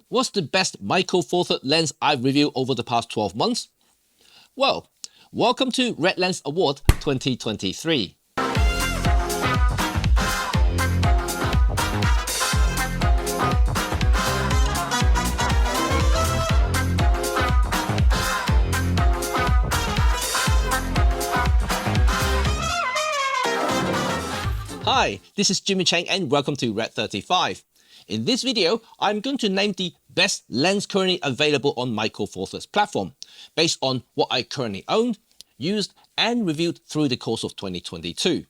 What's the best Micro Four Thirds lens I've reviewed over the past 12 months? Well, welcome to RED Lens Award 2023. Hi, this is Cheng and welcome to RED35. In this video, I'm going to name the best lens currently available on Micro Four Thirds platform, based on what I currently owned, used and reviewed through the course of 2022.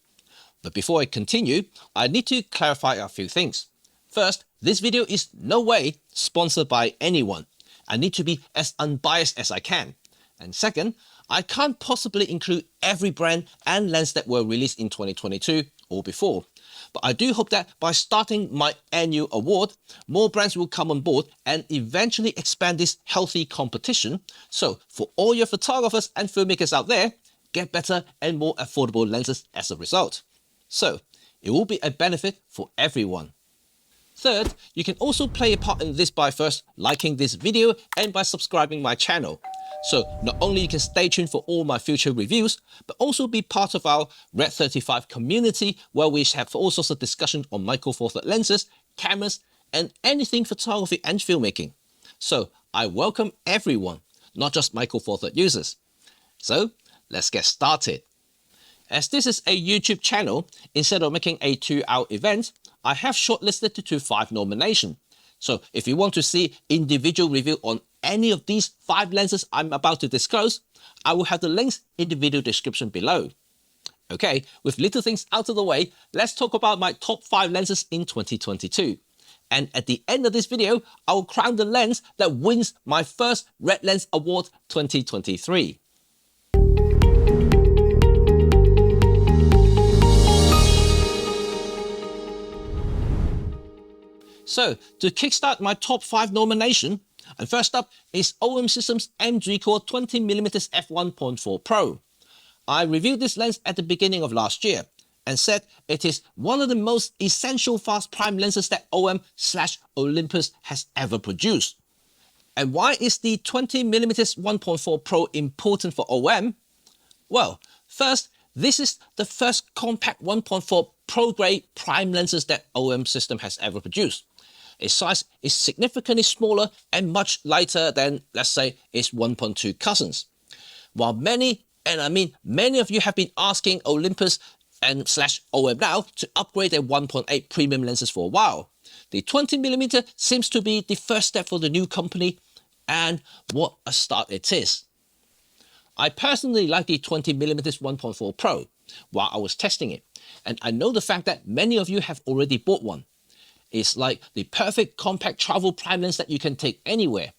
But before I continue, I need to clarify a few things. First, this video is no way sponsored by anyone. I need to be as unbiased as I can. And second, I can't possibly include every brand and lens that were released in 2022 or before. But I do hope that by starting my annual award, more brands will come on board and eventually expand this healthy competition. So for all your photographers and filmmakers out there, get better and more affordable lenses as a result. So it will be a benefit for everyone. Third, you can also play a part in this by first liking this video and by subscribing my channel. So not only you can stay tuned for all my future reviews, but also be part of our RED35 community where we have all sorts of discussion on Micro Four Thirds lenses, cameras, and anything photography and filmmaking. So I welcome everyone, not just Micro Four Thirds users. So let's get started. As this is a YouTube channel, instead of making a 2-hour event, I have shortlisted to 5 nominations. So if you want to see individual review on any of these 5 lenses I'm about to disclose, I will have the links in the video description below. Okay, with little things out of the way, let's talk about my top 5 lenses in 2022. And at the end of this video, I will crown the lens that wins my first RED Lens Award 2023. So, to kickstart my top 5 nomination, and first up is OM System's M3 Core 20mm f1.4 Pro. I reviewed this lens at the beginning of last year and said it is one of the most essential fast prime lenses that OM/Olympus has ever produced. And why is the 20mm 1.4 Pro important for OM? Well, first, this is the first compact 1.4 Pro grade prime lenses that OM System has ever produced. Its size is significantly smaller and much lighter than, let's say, its 1.2 cousins. While many, and I mean many of you have been asking Olympus and/OM now to upgrade their 1.8 premium lenses for a while, the 20mm seems to be the first step for the new company, and what a start it is. I personally like the 20mm 1.4 Pro while I was testing it, and I know the fact that many of you have already bought one. It's like the perfect compact travel prime lens that you can take anywhere.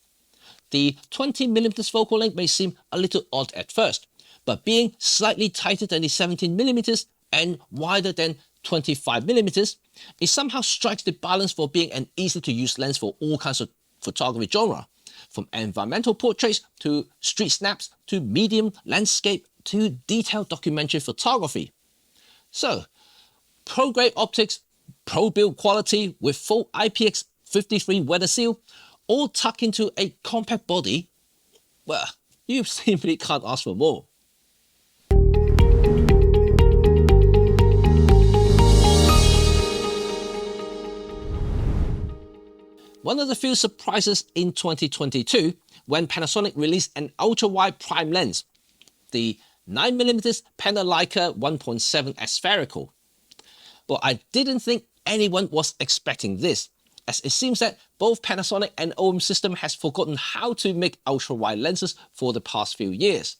The 20mm focal length may seem a little odd at first, but being slightly tighter than the 17mm and wider than 25mm, it somehow strikes the balance for being an easy to use lens for all kinds of photography genre, from environmental portraits to street snaps to medium landscape to detailed documentary photography. So, pro grade optics, pro build quality with full IPX53 weather seal, all tucked into a compact body, well, you simply can't ask for more. One of the few surprises in 2022 when Panasonic released an ultra-wide prime lens, the 9mm Panasonic 1.7 aspherical. But I didn't think anyone was expecting this, as it seems that both Panasonic and OM System has forgotten how to make ultra-wide lenses for the past few years.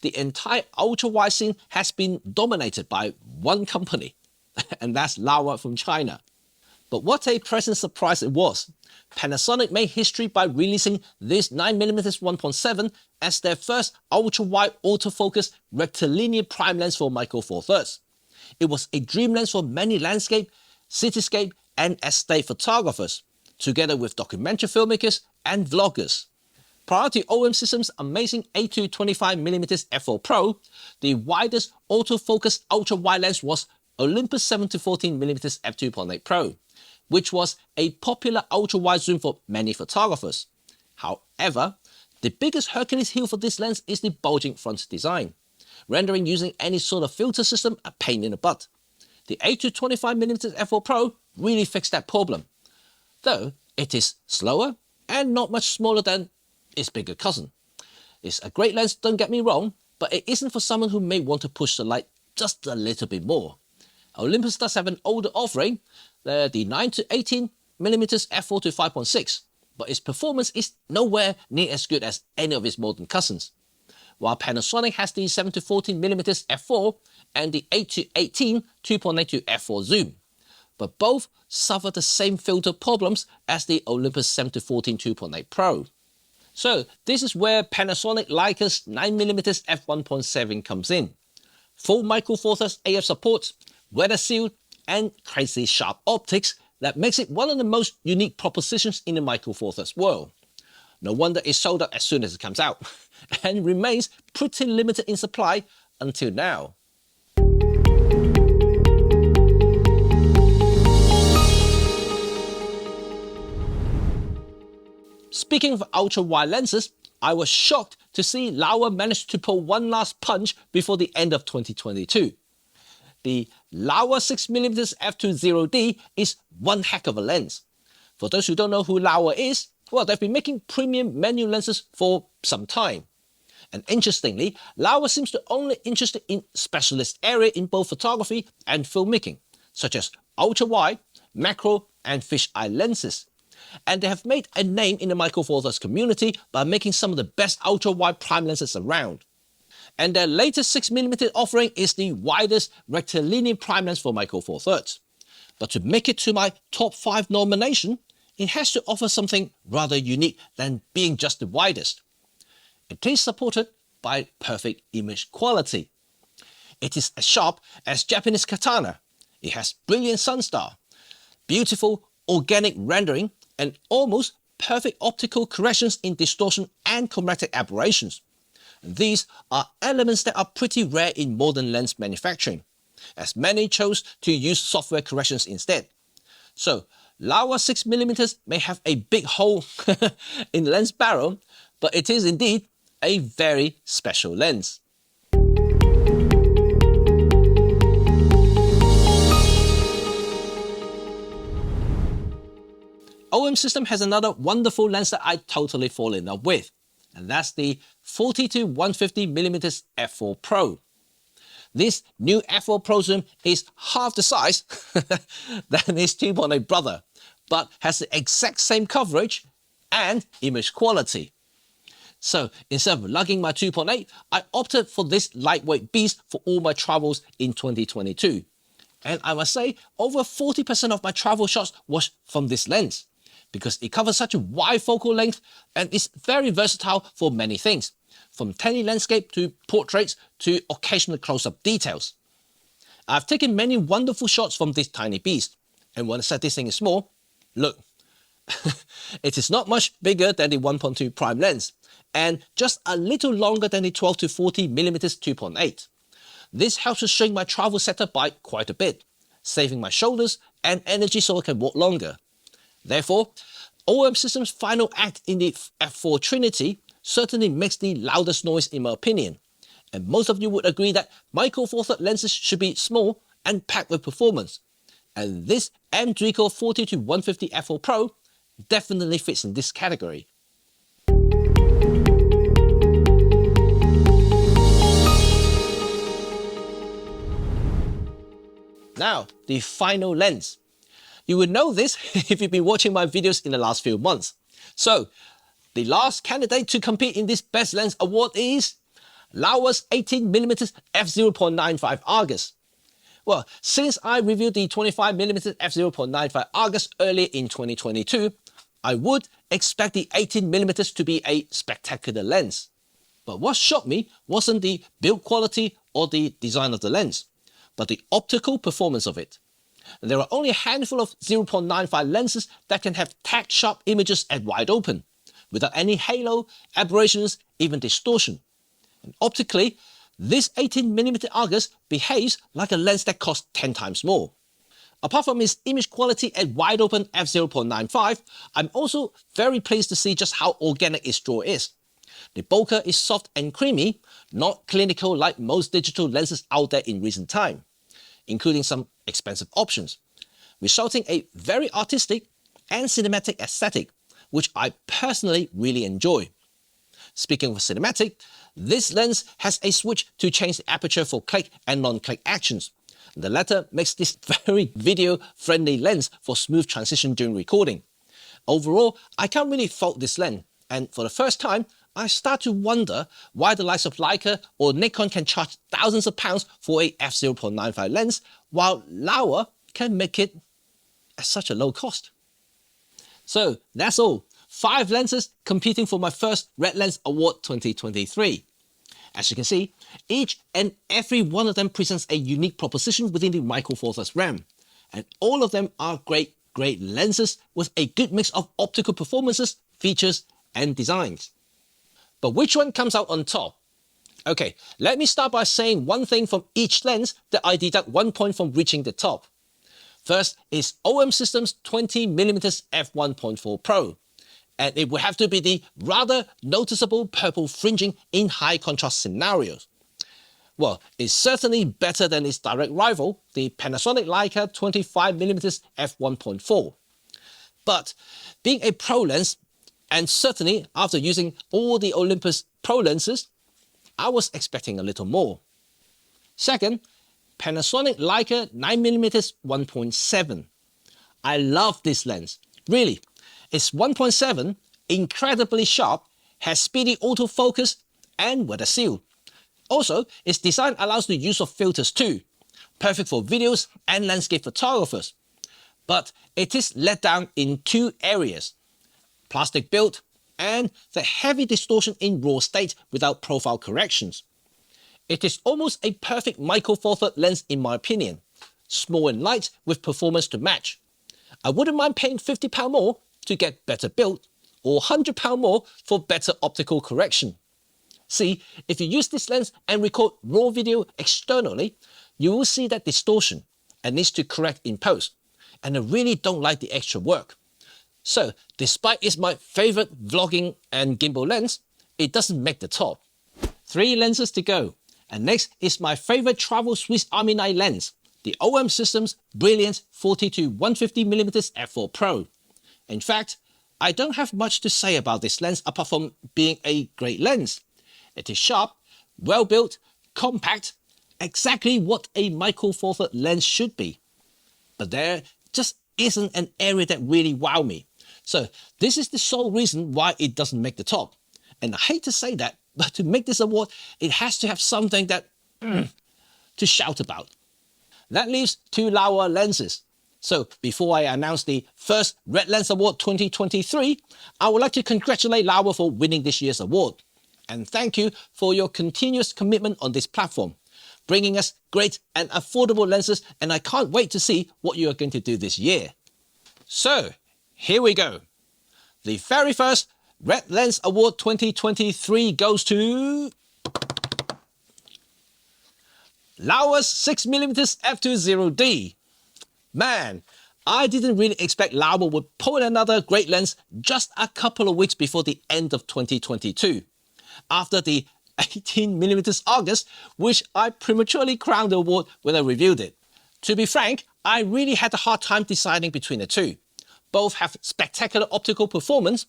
The entire ultra-wide scene has been dominated by one company, and that's Laowa from China. But what a pleasant surprise it was. Panasonic made history by releasing this 9mm 1.7 as their first ultra-wide autofocus rectilinear prime lens for Micro Four Thirds. It was a dream lens for many landscape, cityscape and estate photographers, together with documentary filmmakers and vloggers. Prior to OM System's amazing 8-25mm f4 Pro, the widest autofocus ultra-wide lens was Olympus 7-14mm f2.8 Pro, which was a popular ultra-wide zoom for many photographers. However, the biggest Hercules heel for this lens is the bulging front design, rendering using any sort of filter system a pain in the butt. The 8-25mm f4 Pro really fixed that problem, though it is slower and not much smaller than its bigger cousin. It's a great lens, don't get me wrong, but it isn't for someone who may want to push the light just a little bit more. Olympus does have an older offering, the 9-18mm f4 to 5.6, but its performance is nowhere near as good as any of its modern cousins. While Panasonic has the 7-14mm f4 and the 8-18 2.8 to f4 zoom, but both suffer the same filter problems as the Olympus 7-14 2.8 Pro. So this is where Panasonic Leica's 9mm f1.7 comes in. Full Micro Four Thirds AF support, weather sealed and crazy sharp optics that makes it one of the most unique propositions in the Micro Four Thirds world. No wonder it's sold out as soon as it comes out, and remains pretty limited in supply until now. Speaking of ultra-wide lenses, I was shocked to see Laowa manage to pull one last punch before the end of 2022. The Laowa 6mm f2.0D is one heck of a lens. For those who don't know who Laowa is, well, they've been making premium menu lenses for some time. And interestingly, Laowa seems to only interested in specialist area in both photography and filmmaking, such as ultra-wide, macro and fisheye lenses. And they have made a name in the Micro Four Thirds community by making some of the best ultra-wide prime lenses around. And their latest 6mm offering is the widest rectilinear prime lens for Micro Four Thirds. But to make it to my top 5 nomination, it has to offer something rather unique than being just the widest. It is supported by perfect image quality. It is as sharp as Japanese katana. It has brilliant sunstar, beautiful organic rendering, and almost perfect optical corrections in distortion and chromatic aberrations. These are elements that are pretty rare in modern lens manufacturing, as many chose to use software corrections instead. So Laowa 6mm may have a big hole in the lens barrel, but it is indeed a very special lens. OM System has another wonderful lens that I totally fall in love with, and that's the 40-150mm f4 Pro. This new f4 Pro zoom is half the size than its 2.8 brother, but has the exact same coverage and image quality. So instead of lugging my 2.8, I opted for this lightweight beast for all my travels in 2022. And I must say, over 40% of my travel shots was from this lens, because it covers such a wide focal length and is very versatile for many things, from tiny landscape to portraits to occasional close-up details. I've taken many wonderful shots from this tiny beast, and when I said this thing is small, look, it is not much bigger than the 1.2 prime lens, and just a little longer than the 12-40mm 2.8. This helps to shrink my travel setup by quite a bit, saving my shoulders and energy so I can walk longer. Therefore, OM System's final act in the f4 Trinity certainly makes the loudest noise in my opinion, and most of you would agree that Micro Four Thirds lenses should be small and packed with performance, and this M43 40-150 f4 Pro definitely fits in this category. Now, the final lens. You would know this if you've been watching my videos in the last few months. So, the last candidate to compete in this Best Lens Award is Laowa's 18mm f0.95 Argus. Well, since I reviewed the 25mm f0.95 Argus earlier in 2022, I would expect the 18mm to be a spectacular lens. But what shocked me wasn't the build quality or the design of the lens, but the optical performance of it. There are only a handful of 0.95 lenses that can have tack sharp images at wide open, without any halo, aberrations, even distortion. And optically, this 18mm Argus behaves like a lens that costs 10 times more. Apart from its image quality at wide open f0.95, I'm also very pleased to see just how organic its draw is. The bokeh is soft and creamy, not clinical like most digital lenses out there in recent time, including some expensive options, resulting in a very artistic and cinematic aesthetic, which I personally really enjoy. Speaking of cinematic, this lens has a switch to change the aperture for click and non-click actions. The latter makes this very video-friendly lens for smooth transition during recording. Overall, I can't really fault this lens, and for the first time, I start to wonder why the likes of Leica or Nikon can charge thousands of pounds for a f0.95 lens, while Laowa can make it at such a low cost. So that's all. 5 lenses competing for my first RED Lens Award 2023. As you can see, each and every one of them presents a unique proposition within the Micro Four Thirds realm, and all of them are great lenses with a good mix of optical performances, features and designs. But which one comes out on top? Okay, let me start by saying one thing from each lens that I deduct 1 point from reaching the top. First is OM System's 20mm f1.4 Pro, and it would have to be the rather noticeable purple fringing in high contrast scenarios. Well, it's certainly better than its direct rival, the Panasonic Leica 25mm f1.4. But being a Pro lens, and certainly after using all the Olympus Pro lenses, I was expecting a little more. Second, Panasonic Leica 9mm 1.7. I love this lens. Really, it's 1.7, incredibly sharp, has speedy autofocus and weather seal. Also, its design allows the use of filters too, perfect for videos and landscape photographers. But it is let down in 2 areas: plastic build and the heavy distortion in raw state without profile corrections. It is almost a perfect Micro Four Thirds lens in my opinion, small and light with performance to match. I wouldn't mind paying £50 more to get better build, or £100 more for better optical correction. See, if you use this lens and record raw video externally, you will see that distortion and needs to correct in post, and I really don't like the extra work. So, despite it's my favorite vlogging and gimbal lens, it doesn't make the top. 3 lenses to go, and next is my favorite travel Swiss Army knife lens, the OM System's brilliant 40-150mm f4 Pro. In fact, I don't have much to say about this lens apart from being a great lens. It is sharp, well built, compact, exactly what a Micro Four Thirds lens should be. But there just isn't an area that really wowed me. So this is the sole reason why it doesn't make the top. And I hate to say that, but to make this award, it has to have something that to shout about. That leaves 2 Laowa lenses. So before I announce the first RED Lens Award 2023, I would like to congratulate Laowa for winning this year's award. And thank you for your continuous commitment on this platform, bringing us great and affordable lenses, and I can't wait to see what you are going to do this year. So, here we go. The very first RED Lens Award 2023 goes to Laowa's 6mm f2.0D. Man, I didn't really expect Laowa would pull another great lens just a couple of weeks before the end of 2022, after the 18mm August, which I prematurely crowned the award when I reviewed it. To be frank, I really had a hard time deciding between the 2. Both have spectacular optical performance,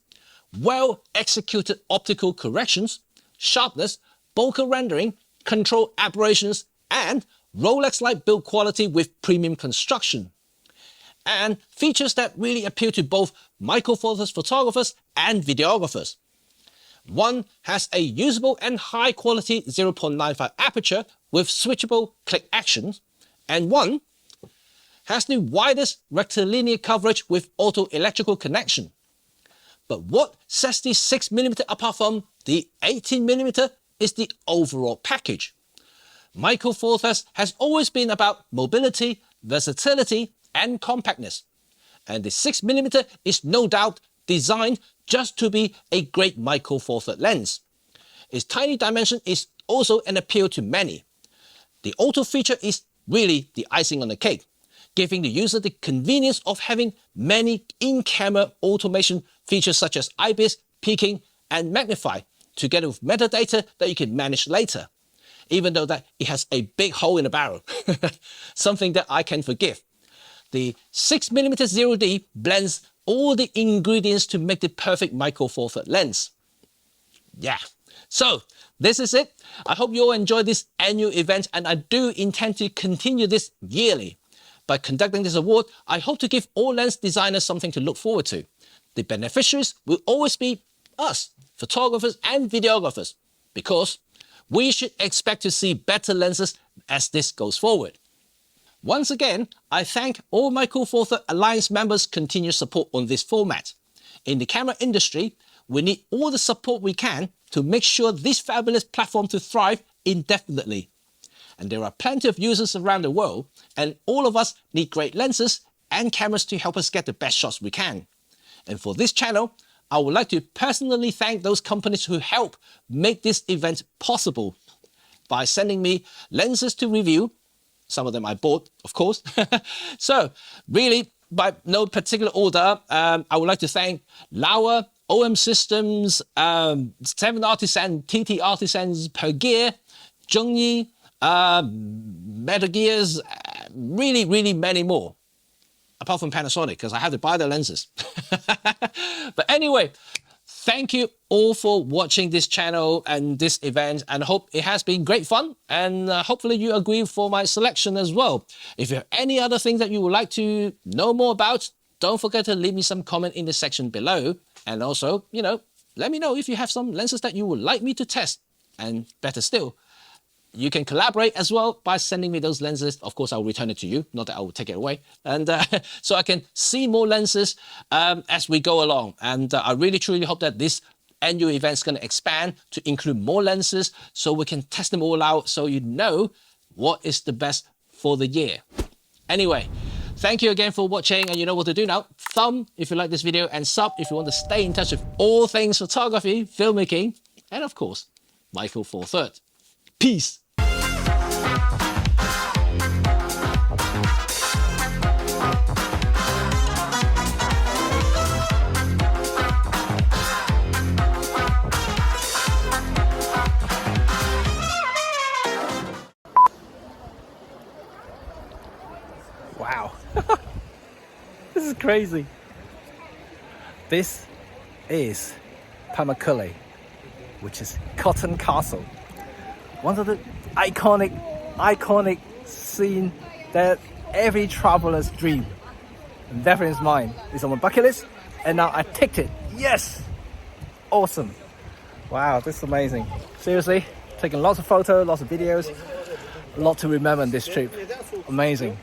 well-executed optical corrections, sharpness, bokeh rendering, controlled aberrations, and Rolex-like build quality with premium construction. And features that really appeal to both Micro Four Thirds photographers and videographers. One has a usable and high-quality 0.95 aperture with switchable click actions, and one has the widest rectilinear coverage with auto electrical connection. But what sets the 6mm apart from the 18mm is the overall package. Micro Four Thirds has always been about mobility, versatility, and compactness. And the 6mm is no doubt designed just to be a great Micro Four Thirds lens. Its tiny dimension is also an appeal to many. The auto feature is really the icing on the cake. giving the user the convenience of having many in-camera automation features such as IBIS, peaking, and magnify, together with metadata that you can manage later, even though that it has a big hole in the barrel, something that I can forgive. The 6mm 0D blends all the ingredients to make the perfect Micro Four Thirds lens. Yeah, so this is it. I hope you all enjoy this annual event, and I do intend to continue this yearly. By conducting this award, I hope to give all lens designers something to look forward to. The beneficiaries will always be us, photographers and videographers, because we should expect to see better lenses as this goes forward. Once again, I thank all Micro Four Thirds Alliance members' continued support on this format. In the camera industry, we need all the support we can to make sure this fabulous platform to thrive indefinitely. And there are plenty of users around the world, and all of us need great lenses and cameras to help us get the best shots we can. And for this channel, I would like to personally thank those companies who help make this event possible by sending me lenses to review. Some of them I bought, of course. So really, by no particular order, I would like to thank Lauer, OM Systems, 7 Artisans, TT Artisans, Per Gear, Zhongyi, Metal Gears, really many more. Apart from Panasonic, because I had to buy the lenses. But anyway, thank you all for watching this channel and this event, and I hope it has been great fun, and hopefully you agree for my selection as well. If you have any other things that you would like to know more about, don't forget to leave me some comment in the section below. And also, let me know if you have some lenses that you would like me to test. And better still, you can collaborate as well by sending me those lenses. Of course, I'll return it to you, not that I will take it away. And so I can see more lenses as we go along. And I really, truly hope that this annual event is going to expand to include more lenses so we can test them all out so you know what is the best for the year. Anyway, thank you again for watching, and you know what to do now. Thumb if you like this video, and sub if you want to stay in touch with all things photography, filmmaking, and of course, Micro Four Thirds. Peace. Wow. This is crazy. This is Pamukkale, which is Cotton Castle. One of the iconic scene that every traveler's dream. And definitely is mine. It's on my bucket list, and now I ticked it. Yes! Awesome. Wow, this is amazing. Seriously, taking lots of photos, lots of videos, a lot to remember on this trip. Amazing.